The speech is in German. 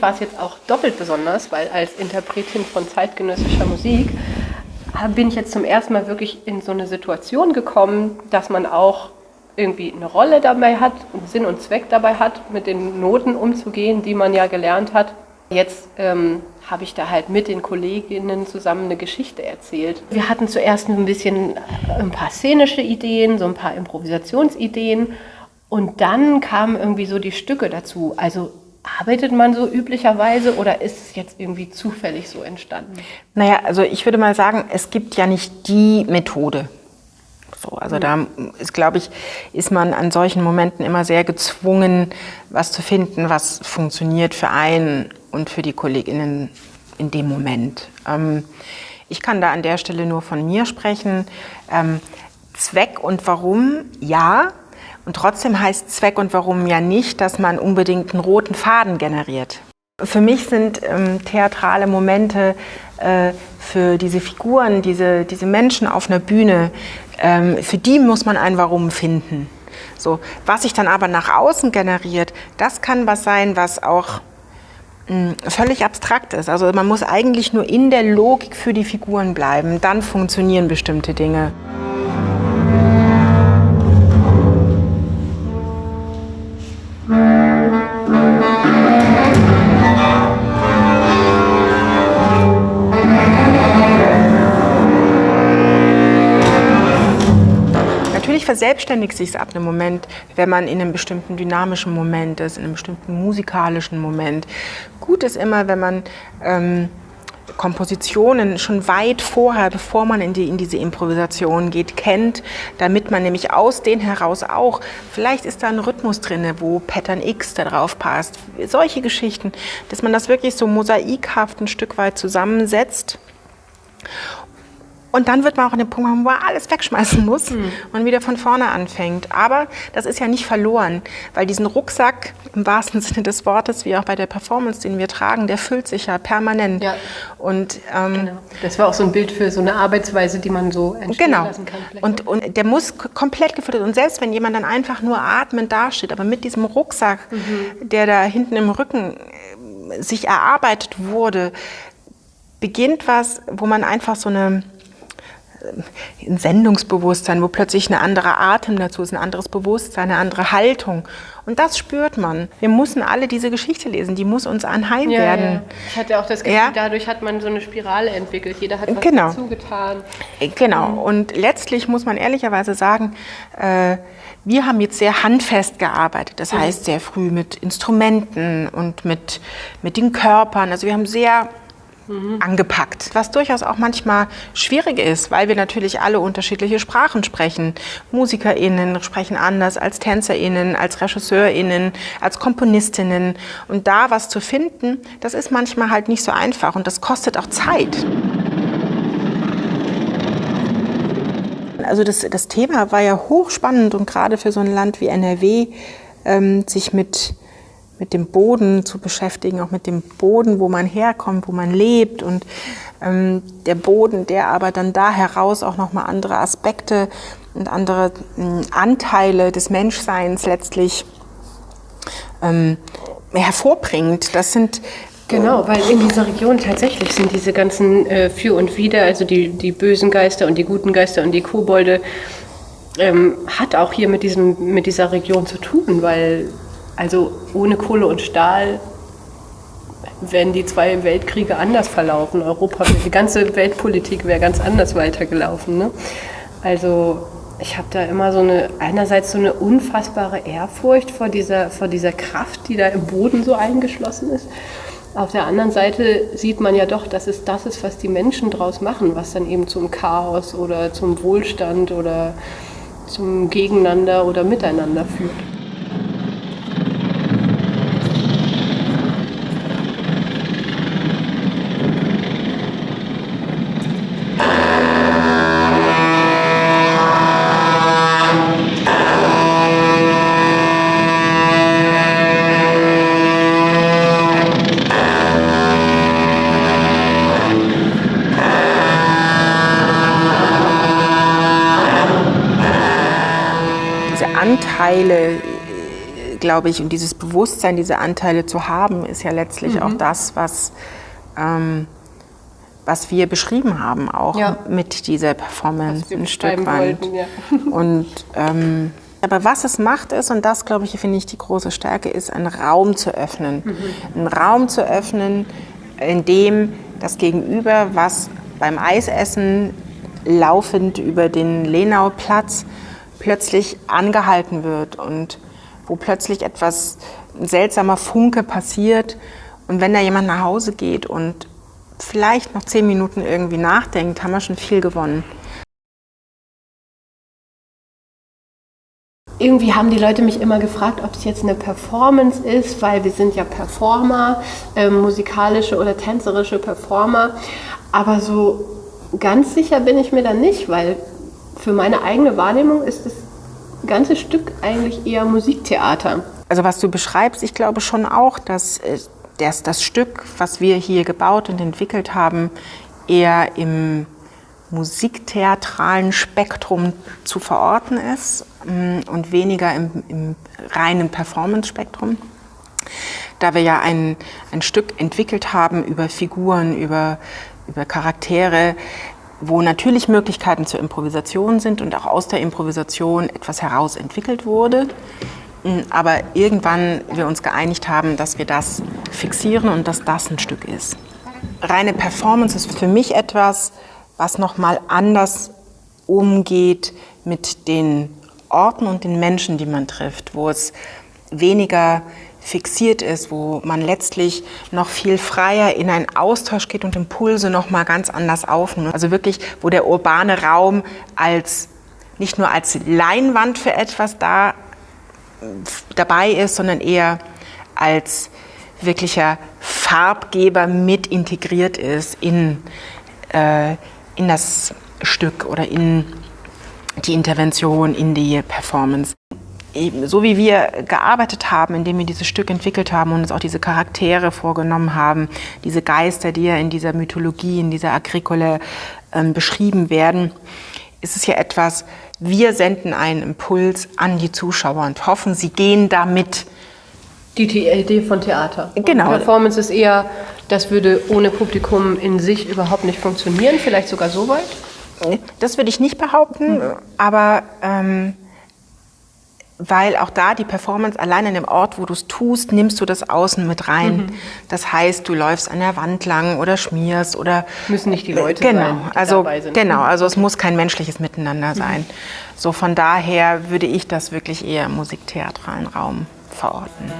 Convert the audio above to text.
war es jetzt auch doppelt besonders, weil als Interpretin von zeitgenössischer Musik bin ich jetzt zum ersten Mal wirklich in so eine Situation gekommen, dass man auch irgendwie eine Rolle dabei hat und Sinn und Zweck dabei hat, mit den Noten umzugehen, die man ja gelernt hat. Jetzt habe ich da halt mit den Kolleginnen zusammen eine Geschichte erzählt. Wir hatten zuerst ein paar szenische Ideen, so ein paar Improvisationsideen und dann kamen irgendwie so die Stücke dazu. Also arbeitet man so üblicherweise oder ist es jetzt irgendwie zufällig so entstanden? Naja, also ich würde mal sagen, es gibt ja nicht die Methode. So, also da ist, glaube ich, ist man an solchen Momenten immer sehr gezwungen, was zu finden, was funktioniert für einen und für die KollegInnen in dem Moment. Ich kann da an der Stelle nur von mir sprechen. Zweck und Warum, ja. Und trotzdem heißt Zweck und Warum ja nicht, dass man unbedingt einen roten Faden generiert. Für mich sind theatrale Momente für diese Figuren, diese Menschen auf einer Bühne, für die muss man ein Warum finden. So, was sich dann aber nach außen generiert, das kann was sein, was auch völlig abstrakt ist. Also man muss eigentlich nur in der Logik für die Figuren bleiben, dann funktionieren bestimmte Dinge. Natürlich verselbstständigt sich es ab einem Moment, wenn man in einem bestimmten dynamischen Moment ist, in einem bestimmten musikalischen Moment. Gut ist immer, wenn man Kompositionen schon weit vorher, bevor man in diese Improvisation geht, kennt, damit man nämlich aus denen heraus auch, vielleicht ist da ein Rhythmus drin, wo Pattern X da drauf passt, solche Geschichten, dass man das wirklich so mosaikhaft ein Stück weit zusammensetzt. Und dann wird man auch an den Punkt kommen, wo man alles wegschmeißen muss und wieder von vorne anfängt. Aber das ist ja nicht verloren, weil diesen Rucksack, im wahrsten Sinne des Wortes, wie auch bei der Performance, den wir tragen, der füllt sich ja permanent. Ja. Und, genau. Das war auch so ein Bild für so eine Arbeitsweise, die man so entstehen lassen kann. Und der muss komplett gefüllt werden. Und selbst wenn jemand dann einfach nur atmend dasteht, aber mit diesem Rucksack, der da hinten im Rücken sich erarbeitet wurde, beginnt was, wo man einfach so ein Sendungsbewusstsein, wo plötzlich ein anderer Atem dazu ist, ein anderes Bewusstsein, eine andere Haltung. Und das spürt man. Wir müssen alle diese Geschichte lesen, die muss uns anheim werden. Ja. Ich hatte auch das Gefühl, dadurch hat man so eine Spirale entwickelt. Jeder hat was dazu getan. Genau. Und letztlich muss man ehrlicherweise sagen, wir haben jetzt sehr handfest gearbeitet. Das heißt, sehr früh mit Instrumenten und mit den Körpern. Also wir haben sehr angepackt, was durchaus auch manchmal schwierig ist, weil wir natürlich alle unterschiedliche Sprachen sprechen. MusikerInnen sprechen anders als TänzerInnen, als RegisseurInnen, als KomponistInnen. Und da was zu finden, das ist manchmal halt nicht so einfach und das kostet auch Zeit. Also das Thema war ja hochspannend und gerade für so ein Land wie NRW, sich mit dem Boden zu beschäftigen, auch mit dem Boden, wo man herkommt, wo man lebt und der Boden, der aber dann da heraus auch nochmal andere Aspekte und andere Anteile des Menschseins letztlich hervorbringt. Das sind Genau, weil in dieser Region tatsächlich sind diese ganzen Für und Wider, also die bösen Geister und die guten Geister und die Kobolde, hat auch hier mit dieser Region zu tun, weil also ohne Kohle und Stahl wären die 2 Weltkriege anders verlaufen. Die ganze Weltpolitik wäre ganz anders weitergelaufen. Ne? Also ich habe da immer einerseits so eine unfassbare Ehrfurcht vor dieser Kraft, die da im Boden so eingeschlossen ist. Auf der anderen Seite sieht man ja doch, dass es das ist, was die Menschen draus machen, was dann eben zum Chaos oder zum Wohlstand oder zum Gegeneinander oder Miteinander führt. Anteile, glaube ich, und dieses Bewusstsein, diese Anteile zu haben, ist ja letztlich auch das, was wir beschrieben haben, auch mit dieser Performance ein Stück weit. Wollten, ja. Und aber was es macht ist, und das, glaube ich, finde ich die große Stärke, ist, einen Raum zu öffnen. Einen Raum zu öffnen, in dem das Gegenüber, was beim Eisessen laufend über den Lenauplatz plötzlich angehalten wird und wo plötzlich etwas, ein seltsamer Funke passiert. Und wenn da jemand nach Hause geht und vielleicht noch 10 Minuten irgendwie nachdenkt, haben wir schon viel gewonnen. Irgendwie haben die Leute mich immer gefragt, ob es jetzt eine Performance ist, weil wir sind ja Performer, musikalische oder tänzerische Performer. Aber so ganz sicher bin ich mir da nicht, weil für meine eigene Wahrnehmung ist das ganze Stück eigentlich eher Musiktheater. Also was du beschreibst, ich glaube schon auch, dass das Stück, was wir hier gebaut und entwickelt haben, eher im musiktheatralen Spektrum zu verorten ist und weniger im reinen Performance-Spektrum. Da wir ja ein Stück entwickelt haben über Figuren, über Charaktere, wo natürlich Möglichkeiten zur Improvisation sind und auch aus der Improvisation etwas heraus entwickelt wurde. Aber irgendwann wir uns geeinigt haben, dass wir das fixieren und dass das ein Stück ist. Reine Performance ist für mich etwas, was nochmal anders umgeht mit den Orten und den Menschen, die man trifft, wo es weniger fixiert ist, wo man letztlich noch viel freier in einen Austausch geht und Impulse nochmal ganz anders aufnimmt. Also wirklich, wo der urbane Raum nicht nur als Leinwand für etwas dabei ist, sondern eher als wirklicher Farbgeber mit integriert ist in das Stück oder in die Intervention, in die Performance. So wie wir gearbeitet haben, indem wir dieses Stück entwickelt haben und uns auch diese Charaktere vorgenommen haben, diese Geister, die ja in dieser Mythologie, in dieser Agricole beschrieben werden, ist es ja etwas, wir senden einen Impuls an die Zuschauer und hoffen, sie gehen damit. Die Idee von Theater. Genau. Und Performance ist eher, das würde ohne Publikum in sich überhaupt nicht funktionieren, vielleicht sogar so weit? Das würde ich nicht behaupten, aber weil auch da die Performance, allein an dem Ort, wo du es tust, nimmst du das Außen mit rein. Das heißt, du läufst an der Wand lang oder schmierst oder... Müssen nicht die Leute sein, die dabei sind. Genau, also es muss kein menschliches Miteinander sein. So von daher würde ich das wirklich eher im musiktheatralen Raum verorten.